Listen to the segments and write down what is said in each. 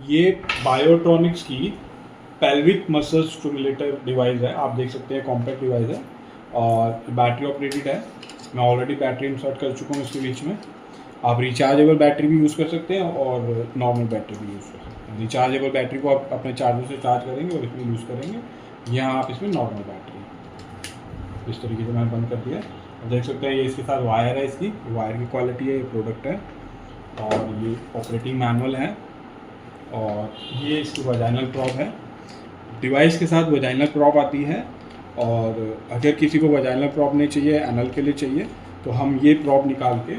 ये बायोट्रॉनिक्स की pelvic muscle stimulator device है। आप देख सकते हैं कॉम्पैक्ट डिवाइस है और बैटरी ऑपरेटेड है। मैं ऑलरेडी बैटरी इंसर्ट कर चुका हूँ इसके बीच में। आप रिचार्जेबल बैटरी भी यूज़ कर सकते हैं और नॉर्मल बैटरी भी यूज़ कर सकते हैं। रिचार्जेबल बैटरी को आप अपने चार्जर से चार्ज करेंगे और इसमें यूज़ करेंगे। यहाँ आप इसमें नॉर्मल बैटरी इस तरीके से मैंने बंद कर दिया। आप देख सकते हैं ये इसके साथ वायर है, इसकी वायर की क्वालिटी है, ये प्रोडक्ट है और ये ऑपरेटिंग मैनुअल है और ये इसकी वजाइनल प्रॉब है। डिवाइस के साथ वजाइनल प्रॉब आती है और अगर किसी को वजाइनल प्रॉब नहीं चाहिए, एनल के लिए चाहिए, तो हम ये प्रॉब निकाल के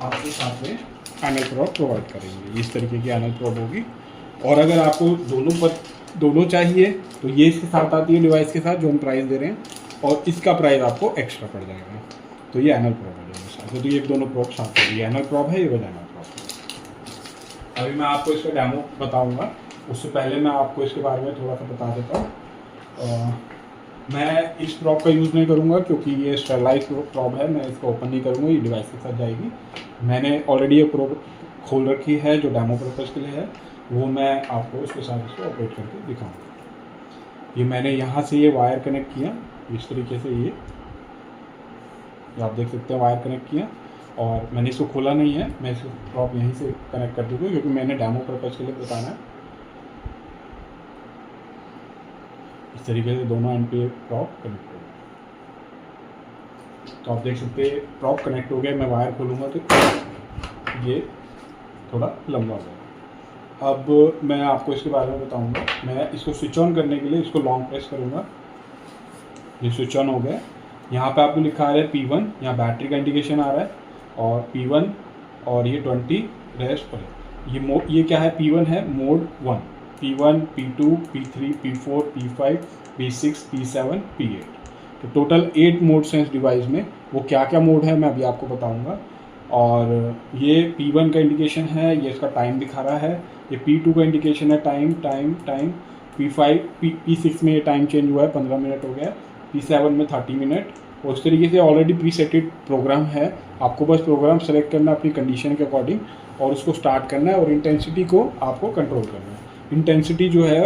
आपके साथ में एनल प्रॉब प्रोवाइड करेंगे। इस तरीके की एनल प्रॉब होगी। और अगर आपको दोनों चाहिए तो ये इसके साथ आती है डिवाइस के साथ, जो हम प्राइस दे रहे हैं, और इसका प्राइस आपको एक्स्ट्रा पड़ जाएगा। तो ये एनल प्रॉब है दोनों साथ, तो ये दोनों प्रॉब साथ है। ये एनल प्रॉब है, ये वजाइनल प्रॉब है। अभी मैं आपको इसका डेमो बताऊँगा, उससे पहले मैं आपको इसके बारे में थोड़ा सा बता देता हूँ। मैं इस प्रॉप का यूज़ नहीं करूँगा क्योंकि ये स्टेरलाइज प्रॉप है। मैं इसको ओपन नहीं करूँगा, ये डिवाइस के साथ जाएगी। मैंने ऑलरेडी ये प्रॉप खोल रखी है जो डेमो पर्पज़ के लिए है, वो मैं आपको उसके साथ इसको ऑपरेट करके दिखाऊँगा। ये मैंने यहाँ से ये वायर कनेक्ट किया इस तरीके से, ये आप देख सकते हैं वायर कनेक्ट किया और मैंने इसको खोला नहीं है। मैं इसको प्रॉप यहीं से कनेक्ट कर दूँगा क्योंकि मैंने डेमो पर्पज़ के लिए बताना है। इस तरीके से दोनों एंड पे प्रॉप कनेक्ट हो गया। तो आप देख सकते हैं प्रॉप कनेक्ट हो गया। मैं वायर खोलूँगा तो ये थोड़ा लंबा हो गया। अब मैं आपको इसके बारे में बताऊँगा। मैं इसको स्विच ऑन करने के लिए इसको लॉन्ग प्रेस करूँगा। ये स्विच ऑन हो गया। यहाँ पे आपको लिखा आ रहा है P1, यहाँ बैटरी का इंडिकेशन आ रहा है और P1 और ये 20 रेस्ट पर। ये क्या है, P1 है mode 1, P1, P2, P3, P4, P5, P6, P7, P8। तो टोटल 8 मोड्स हैं इस डिवाइस में। वो क्या क्या मोड है मैं अभी आपको बताऊंगा। और ये P1 का इंडिकेशन है, ये इसका टाइम दिखा रहा है। ये P2 का इंडिकेशन है, टाइम। P6 में ये टाइम चेंज हुआ है, 15 मिनट हो गया। P7 में 30 मिनट। और उस तरीके से ऑलरेडी प्री सेटेड प्रोग्राम है। आपको बस प्रोग्राम सेलेक्ट करना है अपनी कंडीशन के अकॉर्डिंग और उसको स्टार्ट करना है और इंटेंसिटी को आपको कंट्रोल करना है। इंटेंसिटी जो है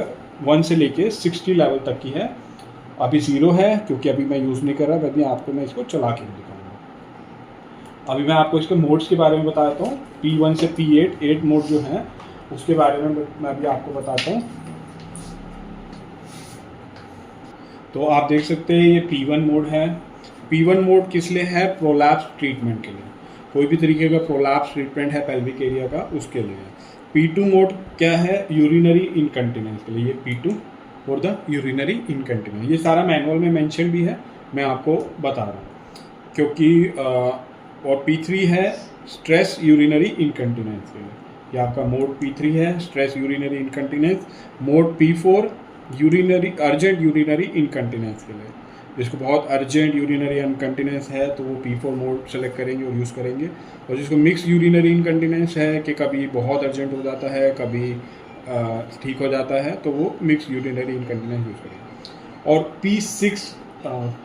1 से लेके 60 लेवल तक की है। अभी 0 है क्योंकि अभी मैं यूज़ नहीं कर रहा, अभी आपको मैं इसको चला के दिखाऊंगा। अभी मैं आपको इसके मोड्स के बारे में बता देता हूँ। P1 से P8 8 मोड जो हैं उसके बारे में मैं अभी आपको बताता हूँ। तो आप देख सकते हैं ये P1 मोड है। P1 मोड किस लिए है, प्रोलैप्स ट्रीटमेंट के लिए। कोई भी तरीके का प्रोलैप्स ट्रीटमेंट है पेल्विक एरिया का, उसके लिए है। P2 मोड क्या है, यूरिनरी इनकंटिनेंस के लिए। ये P2 for the urinary incontinence. ये सारा मैनुअल में मेंशन भी है, मैं आपको बता रहा हूँ क्योंकि और P3 है स्ट्रेस यूरिनरी इनकंटिनेंस के लिए। ये आपका मोड P3 है, stress urinary incontinence. Mode P4 urinary urgent urinary incontinence के लिए। जिसको बहुत अर्जेंट यूरिनरी इनकंटिनेंस है तो वो P4 मोड सेलेक्ट करेंगे और यूज़ करेंगे। और जिसको मिक्स यूरिनरी इनकंटिनेंस है कि कभी बहुत अर्जेंट हो जाता है, कभी ठीक हो जाता है, तो वो मिक्स यूरिनरी इनकंटिनेंस यूज़ करेंगे। और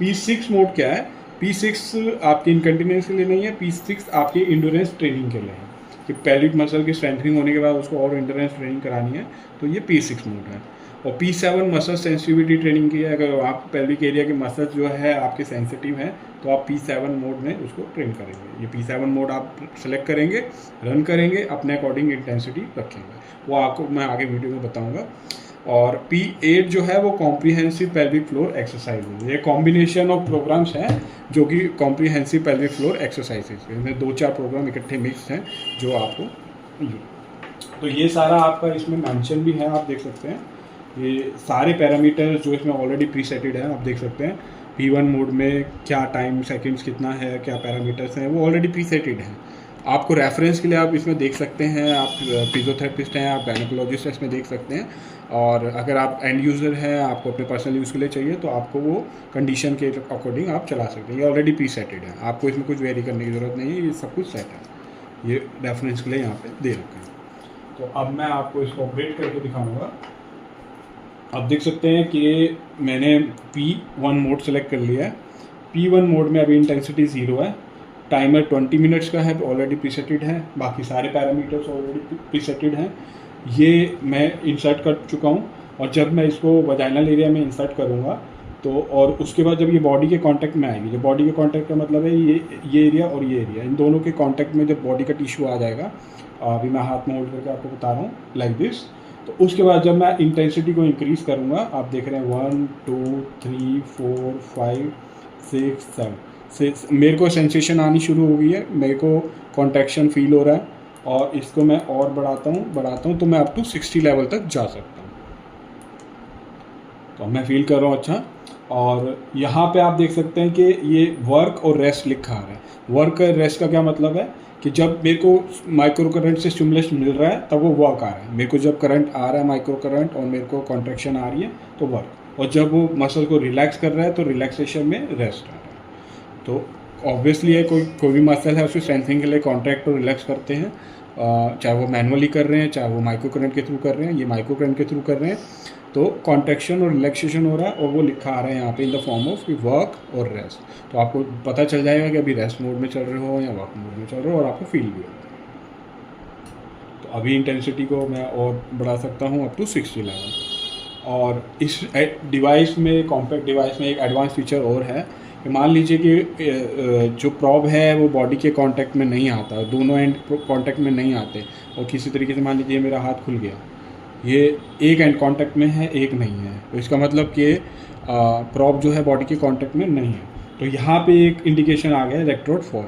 P6 मोड क्या है, P6 आपकी इनकंटिनेंस के लिए नहीं है, P6 आपकी इंड्योरेंस ट्रेनिंग के लिए है कि पेल्विक मसल की स्ट्रेंथनिंग होने के बाद उसको और इंड्योरेंस ट्रेनिंग करानी है, तो ये P6 मोड है। और P7 मसल सेंसिटिविटी ट्रेनिंग की है। अगर आप पेल्विक एरिया के मसल जो है आपके सेंसिटिव हैं तो आप P7 मोड में उसको ट्रेन करेंगे। ये P7 मोड आप सेलेक्ट करेंगे, रन करेंगे, अपने अकॉर्डिंग इंटेंसिटी रखेंगे, वो आपको मैं आगे वीडियो में बताऊंगा। और P8 जो है वो कॉम्प्रिहेंसिव पेल्विक फ्लोर एक्सरसाइज है। ये कॉम्बिनेशन ऑफ प्रोग्राम्स हैं जो कि कॉम्प्रिहेंसिव पेल्विक फ्लोर एक्सरसाइजेज है। इनमें 2-4 प्रोग्राम इकट्ठे मिक्स हैं जो आपको, तो ये सारा आपका इसमें मेंशन भी है, आप देख सकते हैं। ये सारे पैरामीटर जो इसमें ऑलरेडी प्री सेटेड है, आप देख सकते हैं। P1 मोड में क्या टाइम सेकंड्स कितना है, क्या पैरामीटर्स हैं, वो ऑलरेडी प्री सेटेड हैं। आपको रेफरेंस के लिए आप इसमें देख सकते हैं। आप फिजियोथेरेपिस्ट हैं, आप गायनेकोलॉजिस्ट हैं, इसमें देख सकते हैं। और अगर आप एंड यूज़र हैं, आपको अपने पर्सनल यूज़ के लिए चाहिए, तो आपको वो कंडीशन के अकॉर्डिंग आप चला सकते हैं। ये ऑलरेडी प्री सेटेड है, आपको इसमें कुछ वेरी करने की ज़रूरत नहीं है, ये सब कुछ सेट है। ये रेफरेंस के लिए यहाँ पे दे रखा है। तो अब मैं आपको इसको ऑपरेट करके दिखाऊँगा। आप देख सकते हैं कि मैंने P1 मोड सेलेक्ट कर लिया है। P1 मोड में अभी इंटेंसिटी 0 है। टाइमर 20 मिनट्स का है, ऑलरेडी प्रीसेटेड है। बाकी सारे पैरामीटर्स ऑलरेडी प्रीसेटेड हैं। ये मैं इंसर्ट कर चुका हूँ। और जब मैं इसको वजाइनल एरिया में इंसर्ट करूँगा तो और उसके बाद जब ये बॉडी के कांटेक्ट में आएगी, जो बॉडी के कांटेक्ट का मतलब है ये एरिया और ये एरिया, इन दोनों के कांटेक्ट में जब बॉडी का टिश्यू आ जाएगा, अभी मैं हाथ में होल्ड करके आपको बता रहा हूँ लाइक दिस, तो उसके बाद जब मैं इंटेंसिटी को इंक्रीज़ करूँगा, आप देख रहे हैं 1 2 3 4 5 6 7 मेरे को सेंसेशन आनी शुरू हो गई है, मेरे को कॉन्ट्रैक्शन फील हो रहा है, और इसको मैं और बढ़ाता हूँ तो मैं अप टू 60 लेवल तक जा सकता हूँ। तो मैं फील कर रहा हूँ अच्छा। और यहाँ पे आप देख सकते हैं कि ये वर्क और रेस्ट लिखा आ रहा है। वर्क और रेस्ट का क्या मतलब है कि जब मेरे को माइक्रो करंट से स्टिमुलस मिल रहा है तब वो वर्क आ रहा है, मेरे को जब करंट आ रहा है माइक्रो करंट और मेरे को कॉन्ट्रैक्शन आ रही है तो वर्क, और जब वो मसल को रिलैक्स कर रहा है तो रिलैक्सेशन में रेस्ट आ रहा है। तो ऑब्वियसली है कोई भी मसल है उसको स्ट्रेंथनिंग के लिए कॉन्ट्रैक्ट और रिलैक्स करते हैं, चाहे वो मैनुअली कर रहे हैं चाहे वो माइक्रो करंट के थ्रू कर रहे हैं, ये माइक्रो करंट के थ्रू कर रहे हैं, तो कॉन्ट्रैक्शन और रिलैक्सेशन हो रहा है, और वो लिखा आ रहा है यहाँ पे in the form of work और रेस्ट। तो आपको पता चल जाएगा कि अभी रेस्ट मोड में चल रहे हो या वर्क मोड में चल रहे हो, और आपको फील भी होगा। तो अभी इंटेंसिटी को मैं और बढ़ा सकता हूँ अप टू 60 लेवल। और इस डिवाइस में, कॉम्पैक्ट डिवाइस में एक एडवांस फीचर और है कि मान लीजिए कि जो प्रॉब है वो बॉडी के कांटेक्ट में नहीं आता, दोनों एंड कांटेक्ट में नहीं आते, और किसी तरीके से मान लीजिए मेरा हाथ खुल गया, ये एक एंड कांटेक्ट में है एक नहीं है, तो इसका मतलब कि प्रॉब जो है बॉडी के कांटेक्ट में नहीं है। तो यहाँ पे एक इंडिकेशन आ गया इलेक्ट्रोड फॉल,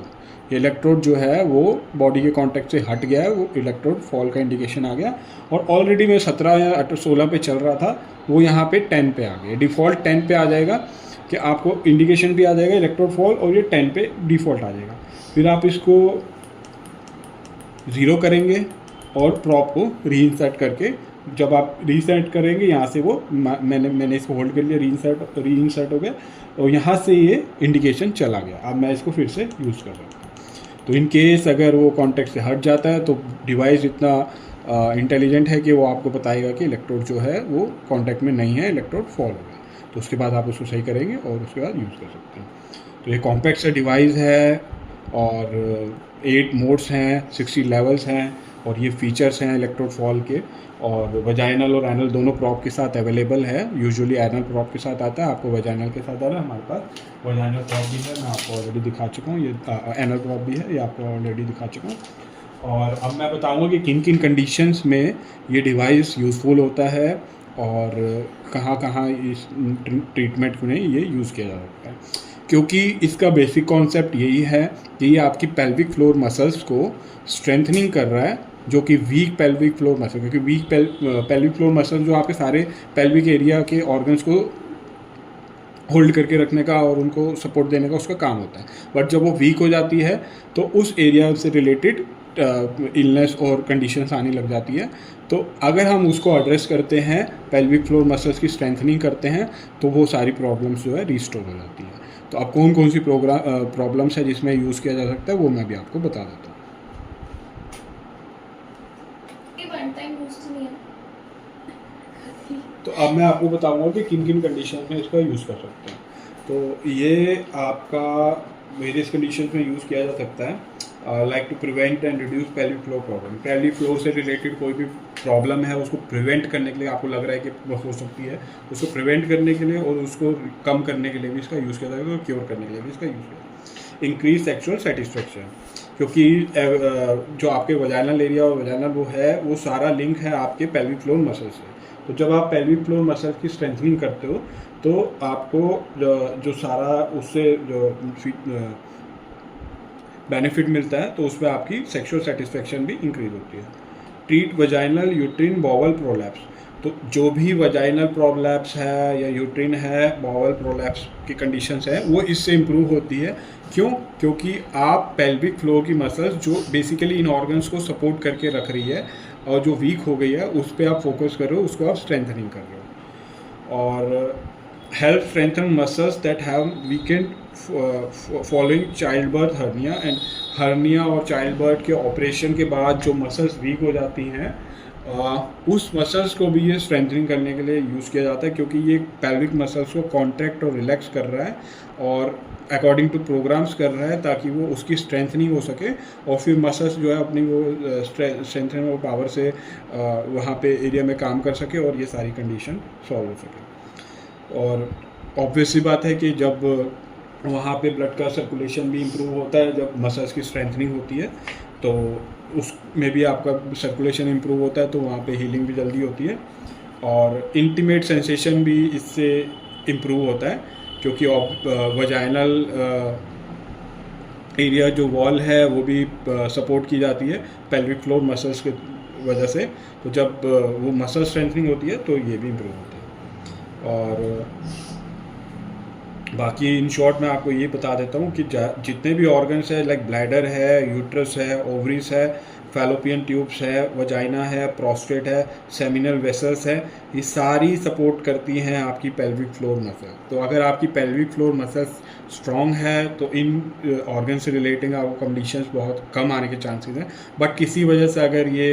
ये इलेक्ट्रोड जो है वो बॉडी के कांटेक्ट से हट गया है, वो इलेक्ट्रोड फॉल का इंडिकेशन आ गया। और ऑलरेडी मैं 17 या 16 पे चल रहा था, वो यहाँ पे 10 पे आ गया, डिफ़ॉल्ट 10 पे आ जाएगा कि आपको इंडिकेशन भी आ जाएगा इलेक्ट्रोड फॉल, और ये 10 पे डिफ़ॉल्ट आ जाएगा। फिर आप इसको 0 करेंगे और प्रॉप को रीइंसर्ट करके, जब आप रीसेट करेंगे यहाँ से वो मैंने इसको होल्ड कर लिया, रीइंसर्ट हो गया, और यहाँ से ये इंडिकेशन चला गया। अब मैं इसको फिर से यूज़ कर सकता हूँ। तो इन केस अगर वो कॉन्टेक्ट से हट जाता है तो डिवाइस इतना इंटेलिजेंट है कि वो आपको बताएगा कि इलेक्ट्रोड जो है वो कॉन्टेक्ट में नहीं है, इलेक्ट्रोड फॉल हो गया। तो उसके बाद आप उसको सही करेंगे और उसके बाद यूज़ कर सकते हैं। तो ये कॉम्पैक्ट सा डिवाइस है, और 8 मोड्स हैं, 60 लेवल्स हैं, और ये फीचर्स हैं इलेक्ट्रोड फॉल के, और वजाइनल और एनल दोनों प्रॉप के साथ अवेलेबल है। यूजुअली एनल प्रॉप के साथ आता है, आपको वजाइनल के साथ आ रहा है, हमारे पास वजाइनल प्रॉप भी है, मैं आपको ऑलरेडी दिखा चुका हूँ, ये एनल प्रॉप भी है, ये आपको ऑलरेडी दिखा चुका हूँ। और अब मैं बताऊँगा कि किन किन कंडीशंस में ये डिवाइस यूज़फुल होता है और कहाँ कहाँ इस ट्रीटमेंट में ये यूज़ किया जा सकता है। क्योंकि इसका बेसिक कॉन्सेप्ट यही है कि ये आपकी पेल्विक फ्लोर मसल्स को स्ट्रेंथनिंग कर रहा है, जो कि वीक पेल्विक फ्लोर मसल, क्योंकि वीक पेल्विक फ्लोर मसल जो आपके सारे पेल्विक एरिया के ऑर्गन्स को होल्ड करके रखने का और उनको सपोर्ट देने का उसका काम होता है। बट जब वो वीक हो जाती है तो उस एरिया से रिलेटेड इलनेस और कंडीशंस आने लग जाती है। तो अगर हम उसको एड्रेस करते हैं, पेल्विक फ्लोर मसल्स की स्ट्रेंथनिंग करते हैं, तो वो सारी प्रॉब्लम्स जो है रिस्टोर हो जाती है। तो अब कौन कौन सी प्रॉब्लम्स है जिसमें यूज़ किया जा सकता है वो मैं भी आपको बता देता हूँ। तो अब मैं आपको बताऊंगा कि किन किन कंडीशन में इसका यूज़ कर सकते हैं। तो ये आपका वेरियस कंडीशन में यूज़ किया जा सकता है, like to prevent and reduce pelvic floor problem. Pelvic floor से रिलेटेड कोई भी प्रॉब्लम है उसको प्रिवेंट करने के लिए, आपको लग रहा है कि वो हो सकती है, उसको प्रिवेंट करने के लिए और उसको कम करने के लिए भी इसका यूज़ किया जाएगा, और क्योर करने के लिए भी इसका यूज़ किया जाएगा। इंक्रीज सेक्सुअल सेटिस्फेक्शन, क्योंकि जो आपके वजाइनल एरिया और वजाइनल वो है, वो सारा लिंक है आपके पेल्विक फ्लोर मसल से। तो जब आप पेल्विक फ्लोर मसल की स्ट्रेंथनिंग करते हो तो आपको जो सारा उससे जो बेनिफिट मिलता है, तो उसमें आपकी सेक्सुअल सेटिस्फेक्शन भी इंक्रीज होती है। Treat vaginal uterine bowel prolapse, तो जो भी वजाइनल प्रोलैप्स है या यूट्रिन है, बॉवल प्रोलैप्स की कंडीशंस है, वो इससे इम्प्रूव होती है। क्यों? क्योंकि आप पेल्विक फ्लोर की मसल्स जो बेसिकली इन ऑर्गन्स को सपोर्ट करके रख रही है और जो वीक हो गई है उस पर आप फोकस कर रहे हो, उसको आप स्ट्रेंथनिंग कर रहे हो। और help strengthen muscles that have weekend following child birth hernia, and hernia और चाइल्ड बर्थ के ऑपरेशन के बाद जो मसल्स वीक हो जाती हैं, उस मसल्स को भी ये स्ट्रेंथनिंग करने के लिए यूज़ किया जाता है, क्योंकि ये पेल्विक मसल्स को कॉन्ट्रैक्ट और रिलैक्स कर रहा है और अकॉर्डिंग टू प्रोग्राम्स कर रहा है, ताकि वो उसकी स्ट्रेंथनिंग हो सके और फिर मसल्स जो है अपनी वो स्ट्रेंथनिंग और पावर से वहाँ पे एरिया में काम कर सके और ये सारी कंडीशन सॉल्व हो सके। और ऑब्वियस सी बात है कि जब वहाँ पे ब्लड का सर्कुलेशन भी इम्प्रूव होता है, जब मसल्स की स्ट्रेंथनिंग होती है तो उसमें भी आपका सर्कुलेशन इम्प्रूव होता है, तो वहाँ पे हीलिंग भी जल्दी होती है और इंटीमेट सेंसेशन भी इससे इम्प्रूव होता है, क्योंकि वजाइनल एरिया जो वॉल है वो भी सपोर्ट की जाती है पेल्विक फ्लोर मसल्स के वजह से। तो जब वो मसल स्ट्रेंथनिंग होती है तो ये भी इम्प्रूव होता है। और बाकी इन शॉर्ट मैं आपको ये बता देता हूँ कि जितने भी ऑर्गन्स है, लाइक ब्लैडर है, यूट्रस है, ओवरीज है, फैलोपियन ट्यूब्स है, वजाइना है, प्रोस्टेट है, सेमिनल वेसल्स है, ये सारी सपोर्ट करती हैं आपकी पेल्विक फ्लोर मसल। तो अगर आपकी पेल्विक फ्लोर मसल्स स्ट्रॉन्ग है तो इन ऑर्गन से रिलेटिंग आपको कंडीशंस बहुत कम आने के चांसेस हैं। बट किसी वजह से अगर ये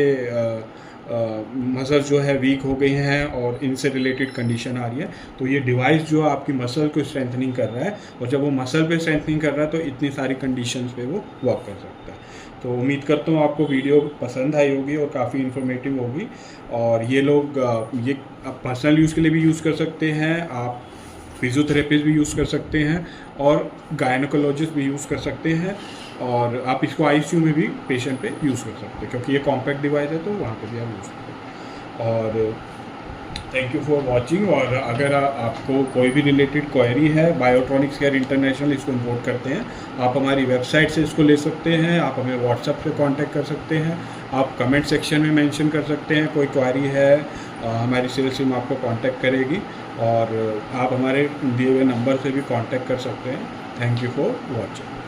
मसल्स जो है वीक हो गई हैं और इनसे रिलेटेड कंडीशन आ रही है, तो ये डिवाइस जो आपकी मसल को स्ट्रेंथनिंग कर रहा है, और जब वो मसल पे स्ट्रेंथनिंग कर रहा है तो इतनी सारी कंडीशंस पे वो वर्क कर सकता है। तो उम्मीद करता हूँ आपको वीडियो पसंद आई होगी और काफ़ी इन्फॉर्मेटिव होगी। और ये लोग ये पर्सनल यूज़ के लिए भी यूज़ कर सकते हैं, आप फिजियोथेरेपिस्ट भी यूज़ कर सकते हैं और गायनोकोलॉजिस्ट भी यूज़ कर सकते हैं, और आप इसको आईसीयू में भी पेशेंट पे यूज़ कर सकते हैं, क्योंकि ये कॉम्पैक्ट डिवाइस है तो वहाँ पे भी आप यूज़ करते हैं। और थैंक यू फॉर वाचिंग। और अगर आपको कोई भी रिलेटेड क्वेरी है, बायोट्रॉनिक्स केयर इंटरनेशनल इसको इम्पोर्ट करते हैं, आप हमारी वेबसाइट से इसको ले सकते हैं, आप हमें व्हाट्सएप पे कांटेक्ट कर सकते हैं, आप कमेंट सेक्शन में मेंशन कर सकते हैं कोई क्वेरी है, हमारी सेल्स टीम आपको कांटेक्ट करेगी, और आप हमारे दिए हुए नंबर से भी कांटेक्ट कर सकते हैं। Thank you for watching.